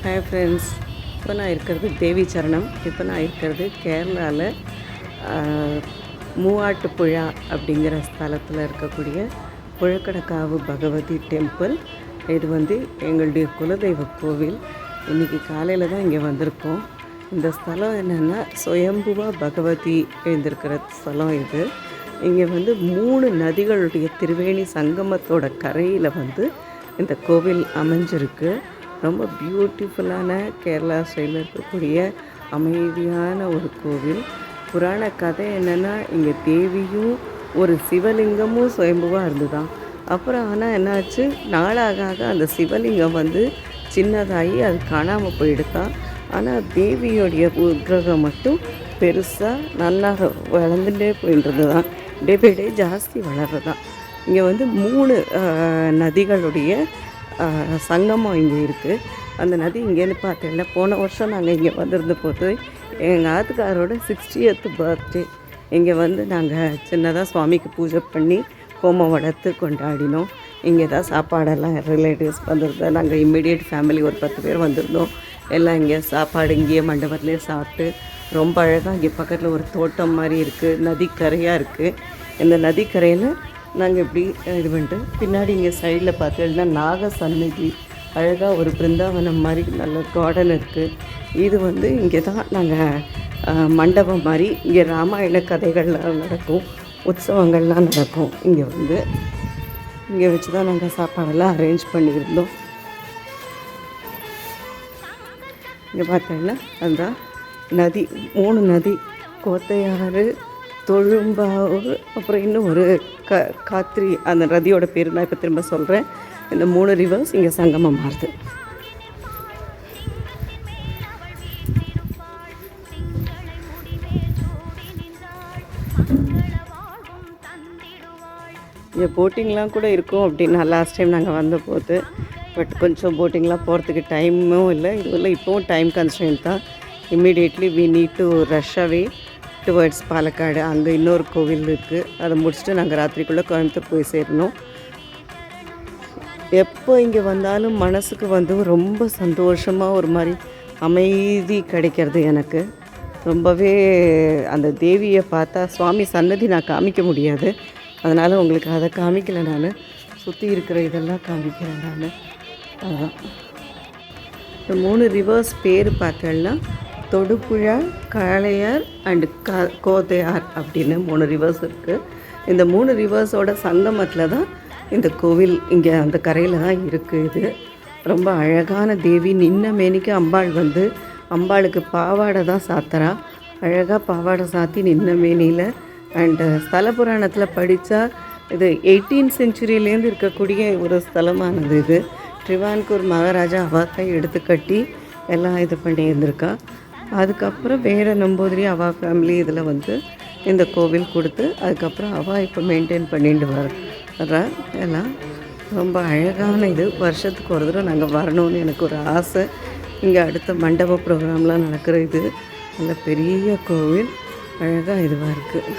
Hi friends, இப்போ நான் இருக்கிறது தேவி சரணம். இப்போ நான் இருக்கிறது கேரளாவில் மூவாட்டுப்புழா அப்படிங்கிற ஸ்தலத்தில் இருக்கக்கூடிய புழக்கடக்காவு பகவதி டெம்பிள். இது எங்களுடைய குலதெய்வ கோவில். இன்றைக்கி காலையில் தான் இங்கே வந்திருக்கோம். இந்த ஸ்தலம் என்னென்னா சுயம்புவா பகவதி எழுந்திருக்கிற ஸ்தலம் இது. இங்கே 3 நதிகளுடைய திரிவேணி சங்கமத்தோட கரையில் இந்த கோவில் அமைஞ்சிருக்கு. ரொம்ப பியூட்டிஃபுல்லான கேரளா ஸ்டைலில் இருக்கக்கூடிய அமைதியான ஒரு கோவில். புராண கதை என்னென்னா, இங்கே தேவியும் ஒரு சிவலிங்கமும் சுயம்புவாக இருந்துதான். அப்புறம் ஆனால் என்னாச்சு, நாளாக அந்த சிவலிங்கம் சின்னதாகி அது காணாமல் போயிடுதான். ஆனால் தேவியோடைய விக்கிரகம் மட்டும் பெருசாக நல்லா வளர்ந்துட்டே போயின்றது தான். டே பை டே ஜாஸ்தி வளர்றதான். இங்கே 3 நதிகளுடைய சங்கமம் இங்கே இருக்குது. அந்த நதி இங்கேன்னு பார்த்தேன்ல, போன வருஷம் நாங்கள் இங்கே வந்திருந்த போது எங்கள் ஆத்துக்காரோட 60th பர்த்டே இங்கே நாங்கள் சின்னதாக சுவாமிக்கு பூஜை பண்ணி ஹோமம் வளர்த்து கொண்டாடினோம். இங்கே தான் சாப்பாடெல்லாம் ரிலேட்டிவ்ஸ் வந்திருந்தோம். நாங்கள் இம்மிடியேட் ஃபேமிலி ஒரு 10 பேர் வந்திருந்தோம். எல்லாம் இங்கே சாப்பாடு இங்கேயே மண்டபத்துலேயே சாப்பிட்டு ரொம்ப அழகாக இங்கே பக்கத்தில் ஒரு தோட்டம் மாதிரி இருக்குது. நதிக்கரையாக இருக்குது. இந்த நதிக்கரையில் நாங்கள் இப்படி இது பண்ணிட்டு பின்னாடி இங்கே சைடில் பார்த்தீங்கன்னா நாக சந்நிதி அழகாக ஒரு பிருந்தாவனம் மாதிரி நல்ல கார்டன் இருக்குது. இது இங்கே தான் நாங்கள் மண்டபம் மாதிரி இங்கே ராமாயண கதைகள்லாம் நடக்கும், உற்சவங்கள்லாம் நடக்கும். இங்கே வச்சு தான் நாங்கள் சாப்பாடெல்லாம் அரேஞ்ச் பண்ணியிருந்தோம். இங்கே பார்த்தீங்கன்னா அந்த நதி 3 நதி, கோத்தையாறு, தொழும்பாவூர், அப்புறம் இன்னும் ஒரு காத்திரி. அந்த நதியோட பேர் நான் இப்போ திரும்ப சொல்கிறேன். இந்த 3 ரிவர்ஸ் இங்கே சங்கமம் மாறுது. இங்கே போட்டிங்லாம் கூட இருக்கும் அப்படின்னா லாஸ்ட் டைம் நாங்கள் வந்தபோது. பட் கொஞ்சம் போட்டிங்லாம் போகிறதுக்கு டைமும் இல்லை. இதுவரை இப்போவும் டைம் கன்ஸ்ட்ரெயின்ட் தான். Immediately we need to rush away towards Palakkad. அங்கே இன்னொரு கோவில் இருக்குது. அதை முடிச்சுட்டு நாங்கள் ராத்திரிக்குள்ளே கோயம்புத்தூர் போய் சேரணும். எப்போ இங்கே வந்தாலும் மனசுக்கு ரொம்ப சந்தோஷமாக ஒரு மாதிரி அமைதி கிடைக்கிறது எனக்கு. ரொம்பவே அந்த தேவியை பார்த்தா, சுவாமி சன்னதி நான் காமிக்க முடியாது, அதனால் உங்களுக்கு அதை காமிக்கலை. நான் சுற்றி இருக்கிற இதெல்லாம் காமிக்கிறேன் நான். அதுதான் இந்த 3 ரிவர்ஸ் பேர் பார்த்தேன்னா தொடுபுழா, காளையார் அண்டு கோதையார் அப்படின்னு 3 ரிவர்ஸ் இருக்குது. இந்த 3 ரிவர்ஸோட சங்கமத்தில் தான் இந்த கோவில் இங்கே அந்த கரையில் தான் இருக்குது. இது ரொம்ப அழகான தேவி. நின்ன மேனிக்கு அம்பாள் அம்பாளுக்கு பாவாடை தான் சாத்துறா. அழகாக பாவாடை சாத்தி நின்ன மேனியில். அண்டு ஸ்தல புராணத்தில் படித்தா இது 18th centuryலேருந்து இருக்கக்கூடிய ஒரு ஸ்தலமானது. இது ட்ரிவான்கூர் மகாராஜா அவாத்தை எடுத்து கட்டி எல்லாம் இது பண்ணி இருந்திருக்கா. அதுக்கப்புறம் வேறு நம்பூதிரி அவா ஃபேமிலி இதில் இந்த கோவில் கொடுத்து அதுக்கப்புறம் அவள் இப்போ மெயின்டைன் பண்ணிட்டு வர்றா. எல்லாம் ரொம்ப அழகான இது. வருஷத்துக்கு ஒரு தடவை நாங்கள் வரணும்னு எனக்கு ஒரு ஆசை. இங்கே அடுத்த மண்டப ப்ரோக்ராம்லாம் நடக்கிற இது நல்ல பெரிய கோவில், அழகாக இதுவாக இருக்குது.